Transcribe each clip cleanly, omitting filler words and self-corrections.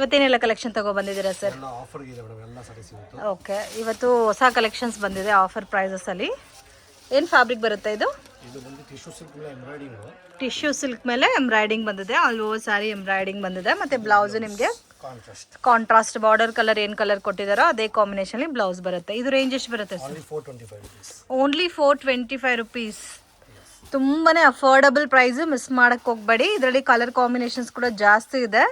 ಇವತ್ತೇನೆಲ್ಲ collection ತಗೋ ಬಂದಿದ್ದೀರಾ sir? Okay, ಇವತ್ತು ಹೊಸ ಕಲೆಕ್ಷನ್ಸ್ ಬಂದಿದೆ ಆಫರ್ ಪ್ರೈಸಸ್ ಅಲ್ಲಿ. ಏನು ಫ್ಯಾಬ್ರಿಕ್ ಬರುತ್ತೆ ಇದು? ಟಿಶ್ಯೂ ಸಿಲ್ಕ್ ಮೇಲೆ ಎಂಬ್ರಾಯ್ಡಿಂಗ್ ಬಂದಿದೆ. ಆಲ್ ಓವರ್ ಸ್ಯಾರಿ ಎಂಬ್ರಾಯ್ಡಿಂಗ್ ಬಂದಿದೆ. ಮತ್ತೆ ಬ್ಲೌಸ್ ನಿಮಗೆ ಕಾಂಟ್ರಾಸ್ಟ್ ಬಾರ್ಡರ್ ಕಲರ್ ಏನು ಕಲರ್ ಕೊಟ್ಟಿದಾರೋ ಅದೇ ಕಾಂಬಿನೇಷನ್ ಬ್ಲೌಸ್ ಬರುತ್ತೆ. ಇದು ರೇಂಜ್ ಎಷ್ಟು ಬರುತ್ತೆ ಸರ್? Only 425 rupees. ತುಂಬಾನೇ ಅಫೋರ್ಡಬಲ್ ಪ್ರೈಸ್, ಮಿಸ್ ಮಾಡಕ್ ಹೋಗ್ಬೇಡಿ. ಇದರಲ್ಲಿ ಕಲರ್ ಕಾಂಬಿನೇಷನ್ಸ್ ಕೂಡ ಜಾಸ್ತಿ ಇದೆ.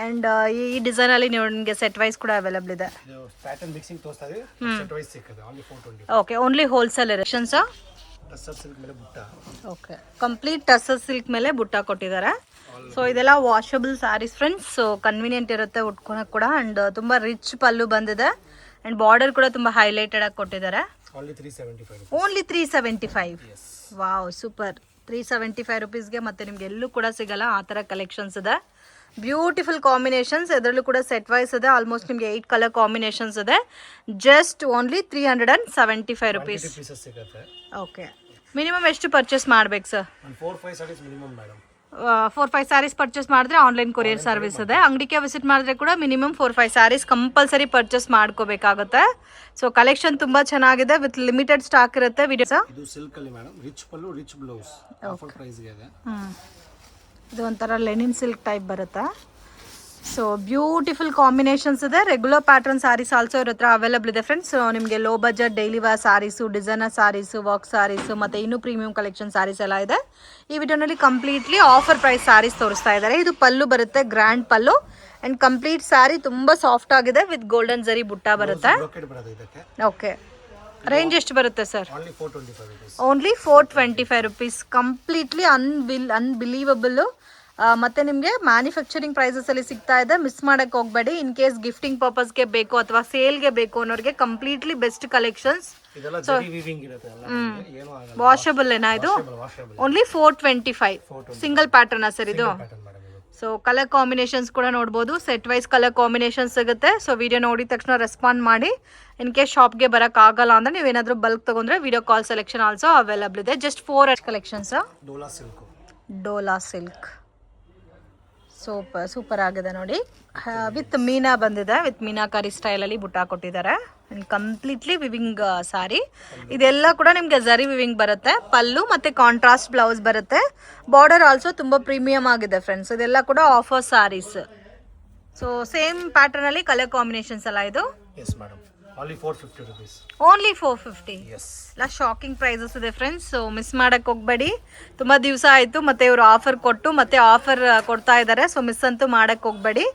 ಅಂಡ್ ಈ ಡಿಸೈನ್ ಅಲ್ಲಿ ನಿಮಗೆ ಸೆಟ್ ವೈಸ್ ಕೂಡ ಅವೈಲೇಬಲ್ ಇದೆ. ಪ್ಯಾಟರ್ನ್ ಮಿಕ್ಸಿಂಗ್ ತೋರಿಸ್ತಾ ಇದೆ, ಸೆಟ್ ವೈಸ್ ಸಿಕ್ಕದೆ. ಓನ್ಲಿ 420. ಓಕೆ, ಓನ್ಲಿ ಹೋಲ್ಸೇಲ್ ಎರೆಕ್ಷನ್ಸ್. ಟಸರ್ ಸಿಲ್ಕ್ ಮೇಲೆ butta. Okay, complete tussar silk ಮೇಲೆ ಬುಟ್ಟ ಕೊಟ್ಟಿದ್ದಾರೆ. ಸೊ ಇದೆಲ್ಲ washable sarees friends. So convenient ಇರುತ್ತೆ ಉಟ್ಕೊಳಕ್ ಕೂಡ. ಅಂಡ್ ತುಂಬಾ ರಿಚ್ ಪಲ್ಲು ಬಂದಿದೆ. ಅಂಡ್ ಬಾರ್ಡರ್ ಕೂಡ ತುಂಬಾ ಹೈಲೈಟೆಡ್ ಆಗಿ ಕೊಟ್ಟಿದ್ದಾರೆ. ಓನ್ಲಿ 375. ಓನ್ಲಿ 375. Wow, super. 375 ರುಪೀಸ್ಗೆ ಮತ್ತೆ ನಿಮ್ಗೆ ಎಲ್ಲೂ ಕೂಡ ಸಿಗಲ್ಲ ಆ ಥರ ಕಲೆಕ್ಷನ್ಸ್ ಇದೆ. Beautiful combinations. ಇದರಲ್ಲೂ ಕೂಡ ಸೆಟ್ ವೈಸ್ ಇದೆ. ಆಲ್ಮೋಸ್ಟ್ ನಿಮಗೆ 8 ಕಲರ್ ಕಾಂಬಿನೇಷನ್ಸ್ ಇದೆ. Just only 375 rupees. Okay, minimum ಎಷ್ಟು ಪರ್ಚೇಸ್ ಮಾಡ್ಬೇಕು sir? 4-5 sarees minimum madam. 4-5 sarees purchase ಮಾಡಿದ್ರೆ ಆನ್ಲೈನ್ ಕೊರಿಯರ್ ಸರ್ವಿಸ್ ಇದೆ. ಅಂಗಡಿಗೆ ವಿಸಿಟ್ ಮಾಡಿದ್ರೆ ಕೂಡ ಮಿನಿಮಮ್ 4-5 ಸ್ಯಾರೀಸ್ ಕಂಪಲ್ಸರಿ ಪರ್ಚೇಸ್ ಮಾಡ್ಕೋಬೇಕಾಗುತ್ತೆ. ಸೊ ಕಲೆಕ್ಷನ್ ತುಂಬಾ ಚೆನ್ನಾಗಿದೆ. ವಿತ್ ಲಿಮಿಟೆಡ್ ಸ್ಟಾಕ್ ಇರುತ್ತೆ. ಇದು ಸಿಲ್ಕ್ ಅಲ್ಲಿ madam, rich pallu, rich blouse. Offer price ಗೆ ಇದೆ. ಇದು ಒಂಥರ ಲೆನಿನ್ ಸಿಲ್ಕ್ ಟೈಪ್ ಬರುತ್ತೆ. ಸೊ ಬ್ಯೂಟಿಫುಲ್ ಕಾಂಬಿನೇಷನ್ಸ್ ಇದೆ. ರೆಗ್ಯುಲರ್ ಪ್ಯಾಟರ್ನ್ ಸ್ಯಾರೀಸ್ ಆಲ್ಸೋ ಇವ್ರ ಹತ್ರ ಅವೈಲೇಬಲ್ ಇದೆ ಫ್ರೆಂಡ್ಸ್. ನಿಮಗೆ low budget daily wear sarees, designer sarees, work sarees ಮತ್ತು ಇನ್ನೂ ಪ್ರೀಮಿಯಂ ಕಲೆಕ್ಷನ್ ಸ್ಯಾರೀಸ್ ಎಲ್ಲ ಇದೆ. ಈ ವಿಡಿಯೋನಲ್ಲಿ ಕಂಪ್ಲೀಟ್ಲಿ ಆಫರ್ ಪ್ರೈಸ್ ಸ್ಯಾರೀಸ್ ತೋರಿಸ್ತಾ ಇದ್ದಾರೆ. ಇದು ಪಲ್ಲು ಬರುತ್ತೆ, grand pallu. And complete sari ತುಂಬ ಸಾಫ್ಟ್ ಆಗಿದೆ. ವಿತ್ ಗೋಲ್ಡನ್ ಜರಿ ಬುಟ್ಟ ಬರುತ್ತೆ. ಓಕೆ, ರೇಂಜ್ ಎಷ್ಟು ಬರುತ್ತೆ sir? Only 425 rupees. Completely unbelievable. ಮತ್ತೆ ನಿಮಗೆ ಮ್ಯಾನುಫ್ಯಾಕ್ಚರಿಂಗ್ ಪ್ರೈಸಸ್ ಅಲ್ಲಿ ಸಿಗ್ತಾ ಇದೆ. ಮಿಸ್ ಮಾಡಕ್ಕೆ ಹೋಗಬೇಡಿ. ಇನ್ ಕೇಸ್ ಗಿಫ್ಟಿಂಗ್ ಪರ್ಪಸ್ಗೆ ಬೇಕು ಅಥವಾ ಸೇಲ್ಗೆ ಬೇಕು ಅನ್ನೋರಿಗೆ ಕಂಪ್ಲೀಟ್ಲಿ ಬೆಸ್ಟ್ ಕಲೆಕ್ಷನ್ಸ್. ವಾಷಬಲ್ ಏನಾ ಇದು? ಓನ್ಲಿ 425. ಸಿಂಗಲ್ ಪ್ಯಾಟರ್ನ್ ಸರ್ ಇದು? ಸೊ ಕಲರ್ ಕಾಂಬಿನೇಷನ್ಸ್ ಕೂಡ ನೋಡ್ಬೋದು. ಸೆಟ್ ವೈಸ್ ಕಲರ್ ಕಾಂಬಿನೇಷನ್ ಸಿಗುತ್ತೆ. ಸೊ ವಿಡಿಯೋ ನೋಡಿದ ತಕ್ಷಣ ರೆಸ್ಪಾಂಡ್ ಮಾಡಿ. ಇನ್ ಕೇಸ್ ಶಾಪ್ಗೆ ಬರೋಕ್ಕಾಗಲ್ಲ ಅಂದರೆ ನೀವೇನಾದರೂ ಬಲ್ಕ್ ತೊಗೊಂಡ್ರೆ video call selection also available ಇದೆ. Just 4 collections. Dola silk super ಆಗಿದೆ ನೋಡಿ. ವಿತ್ ಮೀನಾ ಬಂದಿದೆ. ವಿತ್ ಮೀನಾಕಾರಿ ಸ್ಟೈಲಲ್ಲಿ ಬುಟ್ಟ ಕೊಟ್ಟಿದ್ದಾರೆ. Completely weaving sari. ಇದೆಲ್ಲ ಕೂಡ ನಿಮಗೆ ಜರಿ ವಿವಿಂಗ್ ಬರುತ್ತೆ. ಪಲ್ಲು ಮತ್ತು ಕಾಂಟ್ರಾಸ್ಟ್ ಬ್ಲೌಸ್ ಬರುತ್ತೆ. ಬಾರ್ಡರ್ ಆಲ್ಸೋ ತುಂಬ ಪ್ರೀಮಿಯಂ ಆಗಿದೆ ಫ್ರೆಂಡ್ಸ್. ಇದೆಲ್ಲ ಕೂಡ ಆಫರ್ ಸಾರೀಸ್. ಸೊ ಸೇಮ್ ಪ್ಯಾಟರ್ನಲ್ಲಿ ಕಲರ್ ಕಾಂಬಿನೇಷನ್ಸ್ ಎಲ್ಲ ಇದು. Only 450 rupees. ಓನ್ಲಿ 450. Yes. ಎಲ್ಲ ಶಾಕಿಂಗ್ ಪ್ರೈಸಸ್ ಇದೆ ಫ್ರೆಂಡ್ಸ್. ಸೊ ಮಿಸ್ ಮಾಡಕ್ಕೆ ಹೋಗಬೇಡಿ. ತುಂಬ ದಿವಸ ಆಯಿತು ಮತ್ತು ಇವರು ಆಫರ್ ಕೊಟ್ಟು ಮತ್ತೆ ಆಫರ್ ಕೊಡ್ತಾ ಇದ್ದಾರೆ. ಸೊ ಮಿಸ್ ಅಂತೂ ಮಾಡಕ್ಕೆ ಹೋಗಬೇಡಿ.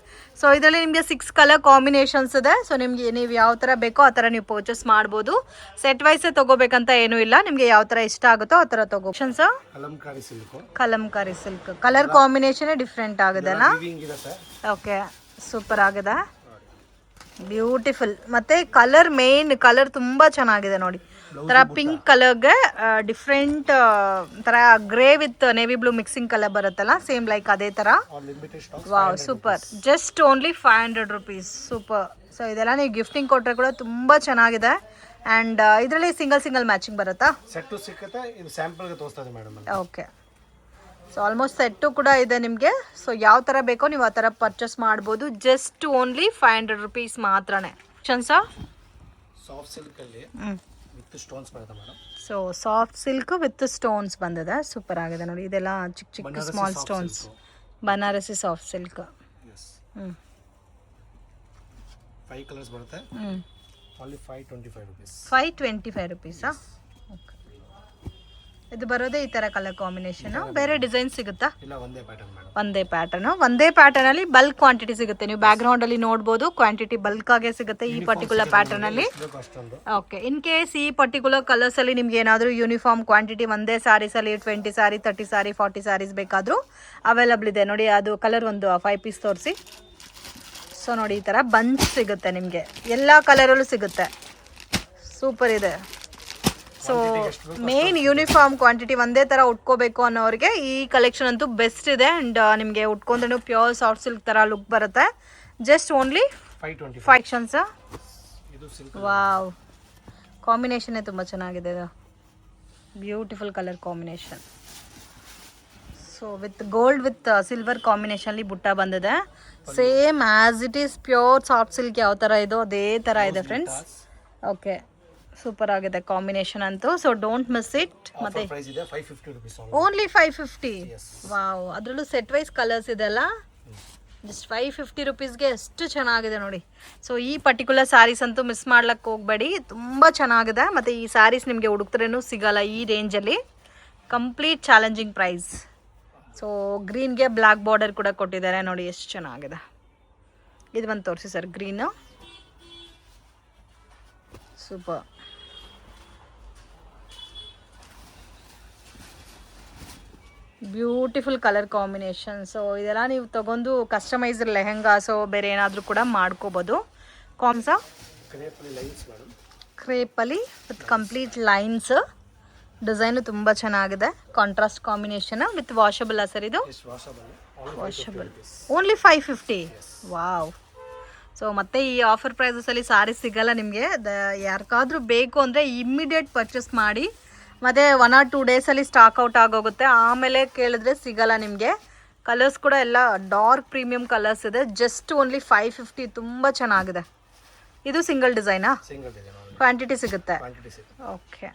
ಸೊ ಇದರಲ್ಲಿ ನಿಮಗೆ 6 ಕಲರ್ ಕಾಂಬಿನೇಷನ್ಸ್ ಇದೆ. ಸೊ ನಿಮಗೆ ನೀವು ಯಾವ ಥರ ಬೇಕೋ ಆ ಥರ ನೀವು ಪರ್ಚೇಸ್ ಮಾಡ್ಬೋದು. ಸೆಟ್ ವೈಸೇ ತೊಗೋಬೇಕಂತ ಏನೂ ಇಲ್ಲ. ನಿಮಗೆ ಯಾವ ಥರ ಇಷ್ಟ ಆಗುತ್ತೋ ಆ ಥರ ತಗೋ. Kalamkari silk colour combination different ಆಗಿದೆ ಅಲ್ಲ? ಓಕೆ, ಸೂಪರ್ ಆಗಿದೆ. ಬ್ಯೂಟಿಫುಲ್. ಮತ್ತೆ ಕಲರ್ ಮೇನ್ ಕಲರ್ ತುಂಬಾ ಚೆನ್ನಾಗಿದೆ ನೋಡಿ. ತರ ಪಿಂಕ್ ಕಲರ್ಗೆ ಡಿಫ್ರೆಂಟ್ ತರ grey with navy blue mixing colour ಬರುತ್ತಲ್ಲ, ಸೇಮ್ ಲೈಕ್ ಅದೇ ತರ. Wow, super. Just only 500 rupees. Super. So ಇದೆಲ್ಲ ನೀವು ಗಿಫ್ಟಿಂಗ್ ಕೊಟ್ಟರೆ ಕೂಡ ತುಂಬಾ ಚೆನ್ನಾಗಿದೆ. ಅಂಡ್ ಇದರಲ್ಲಿ ಸಿಂಗಲ್ ಮ್ಯಾಚಿಂಗ್ ಬರುತ್ತಾ? ಓಕೆ. ಸೊ ಆಲ್ಮೋಸ್ಟ್ ಸೆಟ್ಟು ಕೂಡ ಇದೆ ನಿಮಗೆ. ಸೊ ಯಾವ ಥರ ಬೇಕೋ ನೀವು ಆ ಥರ ಪರ್ಚೇಸ್ ಮಾಡ್ಬೋದು. ಜಸ್ಟ್ ಓನ್ಲಿ 500 ರುಪೀಸ್ ಮಾತ್ರನೇ. ಸಾಫ್ಟ್ ಸಿಲ್ಕ್ ಅಲ್ಲಿ ವಿತ್ ಸ್ಟೋನ್ಸ್ ಬರುತ್ತೆ madam. So soft silk with stones ಬಂದಿದೆ. ಸೂಪರ್ ಆಗಿದೆ ನೋಡಿ. ಇದೆಲ್ಲ ಚಿಕ್ಕ small stones. Banarasi soft silk. 5 colours ಬರುತ್ತೆ. Only 525 rupees. 525 ರುಪೀಸಾ? ಓಕೆ. ಇದು ಬರೋದೇ ಈ ತರ ಕಲರ್ ಕಾಂಬಿನೇಷನ್. ಬೇರೆ ಡಿಸೈನ್ ಸಿಗುತ್ತಾ? ಒಂದೇ ಪ್ಯಾಟರ್ನ್ ಅಲ್ಲಿ ಬಲ್ಕ್ ಕ್ವಾಂಟಿಟಿ ಸಿಗುತ್ತೆ. ನೀವು ಬ್ಯಾಕ್ ಗ್ರೌಂಡ್ ಅಲ್ಲಿ ನೋಡಬಹುದು, ಕ್ವಾಂಟಿಟಿ ಬಲ್ಕ್ ಆಗೇ ಸಿಗುತ್ತೆ ಈ ಪರ್ಟಿಕ್ಯುಲರ್ ಪ್ಯಾಟರ್ನ್ ಅಲ್ಲಿ. ಓಕೆ, ಇನ್ ಕೇಸ್ ಈ ಪರ್ಟಿಕ್ಯುಲರ್ ಕಲರ್ಸ್ ಅಲ್ಲಿ ನಿಮ್ಗೆ ಏನಾದರೂ ಯೂನಿಫಾರ್ಮ್ ಕ್ವಾಂಟಿಟಿ ಒಂದೇ ಸ್ಯಾರೀಸ್ ಅಲ್ಲಿ 20 ಸಾರಿ, 30 ಸಾರಿ, 40 ಸಾರೀಸ್ ಬೇಕಾದ್ರೂ ಅವೈಲಬಲ್ ಇದೆ ನೋಡಿ. ಅದು ಕಲರ್ ಒಂದು 5 ಪೀಸ್ ತೋರಿಸಿ. ಸೊ ನೋಡಿ, ಈ ತರ ಬಂಚ್ ಸಿಗುತ್ತೆ ನಿಮ್ಗೆ. ಎಲ್ಲಾ ಕಲರಲ್ಲೂ ಸಿಗುತ್ತೆ. ಸೂಪರ್ ಇದೆ. ಸೊ ಮೇನ್ ಯೂನಿಫಾರ್ಮ್ ಕ್ವಾಂಟಿಟಿ ಒಂದೇ ಥರ ಉಟ್ಕೋಬೇಕು ಅನ್ನೋರಿಗೆ ಈ ಕಲೆಕ್ಷನ್ ಅಂತೂ ಬೆಸ್ಟ್ ಇದೆ. ಆ್ಯಂಡ್ ನಿಮಗೆ ಉಟ್ಕೊಂಡ್ರೆ ಪ್ಯೂರ್ ಸಾಫ್ಟ್ ಸಿಲ್ಕ್ ಥರ ಲುಕ್ ಬರುತ್ತೆ. ಜಸ್ಟ್ ಓನ್ಲಿ 5 ವಾವ್, ಕಾಂಬಿನೇಷನ್ನೇ ತುಂಬ ಚೆನ್ನಾಗಿದೆ. ಇದು beautiful colour combination. So with gold with silver ಕಾಂಬಿನೇಷನ್ಲಿ ಬುಟ್ಟ ಬಂದಿದೆ. Same as it is pure soft silk ಯಾವ ಥರ ಇದೋ ಅದೇ ಥರ ಇದೆ ಫ್ರೆಂಡ್ಸ್. ಓಕೆ, ಸೂಪರ್ ಆಗಿದೆ ಕಾಂಬಿನೇಷನ್ ಅಂತೂ. So don't miss it. ಮತ್ತೆ ಪ್ರೈಸ್ ಇದೆ 550 rupees ಓನ್ಲಿ 550. ವಾವ್, ಅದರಲ್ಲೂ ಸೆಟ್ ವೈಸ್ ಕಲರ್ಸ್ ಇದೆಲ್ಲ. ಜಸ್ಟ್ 550 ರುಪೀಸ್ಗೆ ಎಷ್ಟು ಚೆನ್ನಾಗಿದೆ ನೋಡಿ. ಸೊ ಈ ಪರ್ಟಿಕ್ಯುಲರ್ ಸ್ಯಾರೀಸ್ ಅಂತೂ ಮಿಸ್ ಮಾಡ್ಲಿಕ್ಕೆ ಹೋಗಬೇಡಿ, ತುಂಬ ಚೆನ್ನಾಗಿದೆ. ಮತ್ತು ಈ ಸ್ಯಾರೀಸ್ ನಿಮಗೆ ಹುಡುಕ್ದ್ರೇನು ಸಿಗಲ್ಲ ಈ ರೇಂಜಲ್ಲಿ. Complete challenging price. ಸೊ ಗ್ರೀನ್ಗೆ ಬ್ಲ್ಯಾಕ್ ಬಾರ್ಡರ್ ಕೂಡ ಕೊಟ್ಟಿದ್ದಾರೆ ನೋಡಿ, ಎಷ್ಟು ಚೆನ್ನಾಗಿದೆ. ಇದು ಒಂದು ತೋರಿಸಿ sir, green super. Beautiful colour combination. So ಇದೆಲ್ಲ ನೀವು ತಗೊಂಡು ಕಸ್ಟಮೈಸ್ಡ್ ಲೆಹೆಂಗಾಸೋ ಬೇರೆ ಏನಾದರೂ ಕೂಡ ಮಾಡ್ಕೋಬೋದು. ಕಾಮ್ಸಾ ಕ್ರೇಪಲ್ಲಿ ವಿತ್ ಕಂಪ್ಲೀಟ್ ಲೈನ್ಸ್. ಡಿಸೈನು ತುಂಬ ಚೆನ್ನಾಗಿದೆ. Contrast combination with washable sir ಇದು. Washable only 550. ವಾವ್. ಸೊ ಮತ್ತೆ ಈ ಆಫರ್ ಪ್ರೈಸಸಲ್ಲಿ ಸಾರಿ ಸಿಗಲ್ಲ ನಿಮಗೆ. ಯಾರಿಗಾದ್ರೂ ಬೇಕು ಅಂದರೆ ಇಮ್ಮಿಡಿಯೇಟ್ ಪರ್ಚೇಸ್ ಮಾಡಿ. ಮತ್ತು 1 or 2 ಡೇಸಲ್ಲಿ ಸ್ಟಾಕ್ ಔಟ್ ಆಗೋಗುತ್ತೆ, ಆಮೇಲೆ ಕೇಳಿದ್ರೆ ಸಿಗಲ್ಲ ನಿಮಗೆ. ಕಲರ್ಸ್ ಕೂಡ ಎಲ್ಲ ಡಾರ್ಕ್ ಪ್ರೀಮಿಯಂ ಕಲರ್ಸ್ ಇದೆ. Just only 550. ತುಂಬ ಚೆನ್ನಾಗಿದೆ. ಇದು ಸಿಂಗಲ್ ಡಿಸೈನಾ? ಕ್ವಾಂಟಿಟಿ ಸಿಗುತ್ತೆ. ಓಕೆ.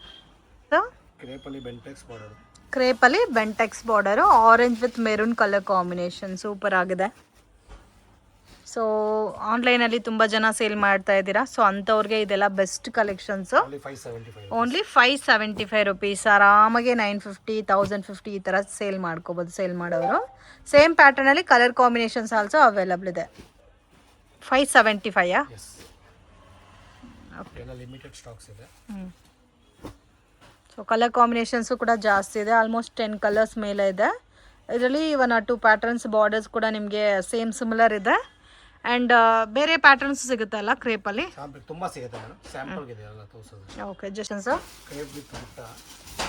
ಕ್ರೇಪಲ್ಲಿ Bentex border, orange with maroon colour combination super ಆಗಿದೆ. ಸೊ ಆನ್ಲೈನಲ್ಲಿ ತುಂಬ ಜನ ಸೇಲ್ ಮಾಡ್ತಾ ಇದ್ದೀರಾ, ಸೊ ಅಂಥವ್ರಿಗೆ ಇದೆಲ್ಲ ಬೆಸ್ಟ್ ಕಲೆಕ್ಷನ್ಸು. Only 575 rupees. ಆರಾಮಾಗೆ 950, 1050 ಈ ಥರ ಸೇಲ್ ಮಾಡ್ಕೋಬೋದು ಸೇಲ್ ಮಾಡೋರು. ಸೇಮ್ ಪ್ಯಾಟರ್ನಲ್ಲಿ ಕಲರ್ ಕಾಂಬಿನೇಷನ್ಸ್ ಆಲ್ಸೋ ಅವೈಲಬಲ್ ಇದೆ. 575ಯಾ? ಸೊ ಕಲರ್ ಕಾಂಬಿನೇಷನ್ಸು ಕೂಡ ಜಾಸ್ತಿ ಇದೆ. ಆಲ್ಮೋಸ್ಟ್ 10 ಕಲರ್ಸ್ ಮೇಲೆ ಇದೆ. ಇದರಲ್ಲಿ 1 or 2 ಪ್ಯಾಟರ್ನ್ಸ್ ಬಾರ್ಡರ್ಸ್ ಕೂಡ ನಿಮಗೆ ಸೇಮ್ ಸಿಮಿಲರ್ ಇದೆ. ಆ್ಯಂಡ್ ಬೇರೆ ಪ್ಯಾಟರ್ನ್ಸ್ ಸಿಗುತ್ತಲ್ಲ ಕ್ರೇಪಲ್ಲಿ? ತುಂಬ ಸಿಗುತ್ತೆ ಮೇಡಮ್, ಸ್ಯಾಂಪಲ್ಗೆ ಇದೆ ಎಲ್ಲ ತೋರಿಸೋದು. Okay, just sir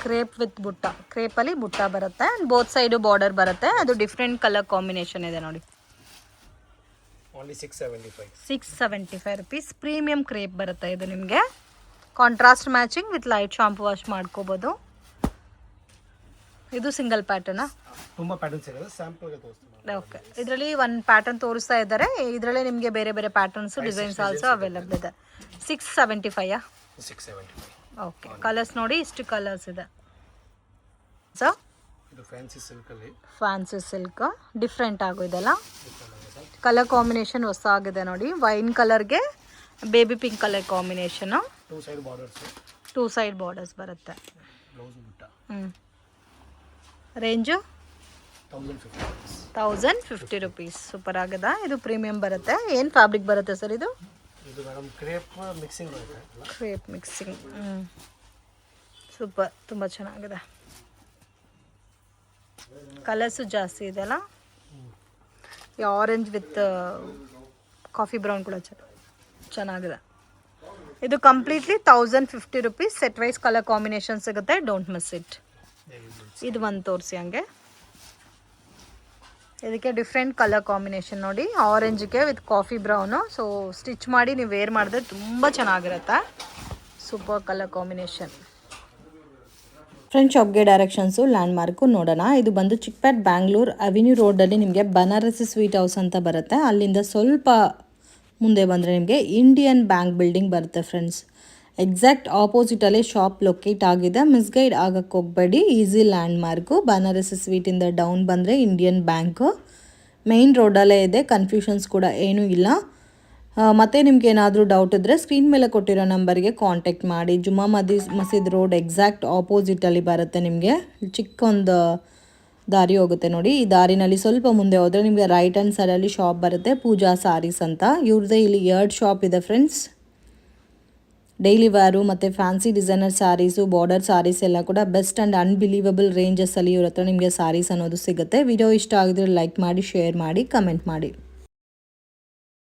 crepe with ಬುಟ್ಟ. ಕ್ರೇಪಲ್ಲಿ ಬುಟ್ಟ ಬರುತ್ತೆ ಆ್ಯಂಡ್ ಬೋತ್ ಸೈಡು ಬಾರ್ಡರ್ ಬರುತ್ತೆ. ಅದು ಡಿಫ್ರೆಂಟ್ ಕಲರ್ ಕಾಂಬಿನೇಷನ್ ಇದೆ ನೋಡಿ. ಓನ್ಲಿ 675. 675 ರುಪೀಸ್. ಪ್ರೀಮಿಯಂ ಕ್ರೇಪ್ ಬರುತ್ತೆ ಇದು ನಿಮಗೆ. Contrast matching with light shampoo wash ಮಾಡ್ಕೋಬೋದು. ಇದು ಸಿಂಗಲ್ ಪ್ಯಾಟರ್ನಾ? ತುಂಬ ಪ್ಯಾಟರ್ನ್ಸ್ ಇದೆ, ಸ್ಯಾಂಪಲ್ಗೆ ತೋರಿಸ್ತೀನಿ. ಓಕೆ, ಇದರಲ್ಲಿ ಒಂದು ಪ್ಯಾಟರ್ನ್ ತೋರಿಸ್ತಾ ಇದ್ದಾರೆ. ಇದರಲ್ಲೇ ನಿಮಗೆ ಬೇರೆ ಬೇರೆ ಪ್ಯಾಟರ್ನ್ಸ್ ಡಿಸೈನ್ಸ್ ಆಲ್ಸೋ ಅವೈಲಬಲ್ ಇದೆ. 675ಯಾ? 675. ಓಕೆ, ಕಲರ್ಸ್ ನೋಡಿ, ಇಷ್ಟು ಕಲರ್ಸ್ ಇದೆ ಸರ್. ಇದು ಫ್ಯಾನ್ಸಿ ಸಿಲ್ಕಲ್ಲಿ. ಫ್ಯಾನ್ಸಿ ಸಿಲ್ಕ್ ಡಿಫ್ರೆಂಟ್ ಆಗೋದಲ್ಲ. ಕಲರ್ ಕಾಂಬಿನೇಷನ್ ಹೊಸ ಆಗಿದೆ ನೋಡಿ. ವೈನ್ ಕಲರ್ಗೆ baby pink colour combination. 2 side borders ಬರುತ್ತೆ. Range 1050 rupees. ಸೂಪರ್ ಆಗಿದೆ. ಇದು ಪ್ರೀಮಿಯಂ ಬರುತ್ತೆ. ಏನು ಫ್ಯಾಬ್ರಿಕ್ ಬರುತ್ತೆ ಸರ್ ಇದು? ಕ್ರೇಪ್ ಮಿಕ್ಸಿಂಗ್ ಬರುತ್ತೆ. Crepe mixing. ಸೂಪರ್, ತುಂಬ ಚೆನ್ನಾಗಿದೆ. ಕಲರ್ಸು ಜಾಸ್ತಿ ಇದೆಲ್ಲ. ಈ ಆರೆಂಜ್ ವಿತ್ ಕಾಫಿ ಬ್ರೌನ್ ಕೂಡ ಚೆನ್ನಾಗಿದೆ. ಇದು completely 1050 rupees. Set wise colour combination ಸಿಗುತ್ತೆ. Don't miss it. ಇದು ಒಂದು ತೋರಿಸಿ ಹಂಗೆ. ಇದಕ್ಕೆ ಡಿಫ್ರೆಂಟ್ ಕಲರ್ ಕಾಂಬಿನೇಷನ್ ನೋಡಿ. ಆರೆಂಜ್ಗೆ with coffee brown. So stitch ಮಾಡಿ ನೀವು ವೇರ್ ಮಾಡಿದ್ರೆ ತುಂಬ ಚೆನ್ನಾಗಿರುತ್ತೆ. Super colour combination. ಫ್ರೆಂಡ್ ಶಾಪ್ಗೆ ಡೈರೆಕ್ಷನ್ಸು ಲ್ಯಾಂಡ್ ಮಾರ್ಕು ನೋಡೋಣ. ಇದು ಬಂದು ಚಿಕ್ಪೇಟ್ ಬ್ಯಾಂಗ್ಳೂರ್ ಅವೆನ್ಯೂ ರೋಡಲ್ಲಿ ನಿಮಗೆ ಬನಾರಸಿ ಸ್ವೀಟ್ ಹೌಸ್ ಅಂತ ಬರುತ್ತೆ. ಅಲ್ಲಿಂದ ಸ್ವಲ್ಪ ಮುಂದೆ ಬಂದರೆ ನಿಮಗೆ ಇಂಡಿಯನ್ ಬ್ಯಾಂಕ್ ಬಿಲ್ಡಿಂಗ್ ಬರುತ್ತೆ ಫ್ರೆಂಡ್ಸ್. ಎಕ್ಸಾಕ್ಟ್ ಆಪೋಸಿಟಲ್ಲೇ ಶಾಪ್ ಲೊಕೇಟ್ ಆಗಿದೆ. ಮಿಸ್ಗೈಡ್ ಆಗಕ್ಕೆ ಹೋಗಬೇಡಿ. Easy landmark. ಬನಾರಸಿ ಸ್ವೀಟಿಂದ ಡೌನ್ ಬಂದರೆ ಇಂಡಿಯನ್ ಬ್ಯಾಂಕು ಮೇಯ್ನ್ ರೋಡಲ್ಲೇ ಇದೆ. ಕನ್ಫ್ಯೂಷನ್ಸ್ ಕೂಡ ಏನೂ ಇಲ್ಲ. ಮತ್ತು ನಿಮ್ಗೆ ಏನಾದರೂ ಡೌಟ್ ಇದ್ದರೆ ಸ್ಕ್ರೀನ್ ಮೇಲೆ ಕೊಟ್ಟಿರೋ ನಂಬರ್ಗೆ ಕಾಂಟ್ಯಾಕ್ಟ್ ಮಾಡಿ. ಜುಮ್ಮಾ ಮಸೀದ್ ರೋಡ್ ಎಕ್ಸಾಕ್ಟ್ ಆಪೋಸಿಟಲ್ಲಿ ಬರುತ್ತೆ. ನಿಮಗೆ ಚಿಕ್ಕೊಂದು ದಾರಿ ಹೋಗುತ್ತೆ ನೋಡಿ. ಈ ದಾರಿನಲ್ಲಿ ಸ್ವಲ್ಪ ಮುಂದೆ ಹೋದರೆ ನಿಮಗೆ ರೈಟ್ ಹ್ಯಾಂಡ್ ಸೈಡಲ್ಲಿ ಶಾಪ್ ಬರುತ್ತೆ, ಪೂಜಾ ಸಾರೀಸ್ ಅಂತ. ಇವ್ರದ್ದೇ ಇಲ್ಲಿ 2 ಶಾಪ್ ಇದೆ ಫ್ರೆಂಡ್ಸ್. ಡೈಲಿ ವ್ಯಾರು ಮತ್ತು fancy designer sarees, border sarees ಎಲ್ಲ ಕೂಡ ಬೆಸ್ಟ್ ಆ್ಯಂಡ್ ಅನ್ಬಿಲೀವಬಲ್ ರೇಂಜಸ್ಸಲ್ಲಿ ಇವ್ರ ಹತ್ರ ನಿಮಗೆ ಸ್ಯಾರೀಸ್ ಅನ್ನೋದು ಸಿಗುತ್ತೆ. ವಿಡಿಯೋ ಇಷ್ಟ ಆಗಿದ್ರೆ ಲೈಕ್ ಮಾಡಿ, ಶೇರ್ ಮಾಡಿ, ಕಮೆಂಟ್ ಮಾಡಿ.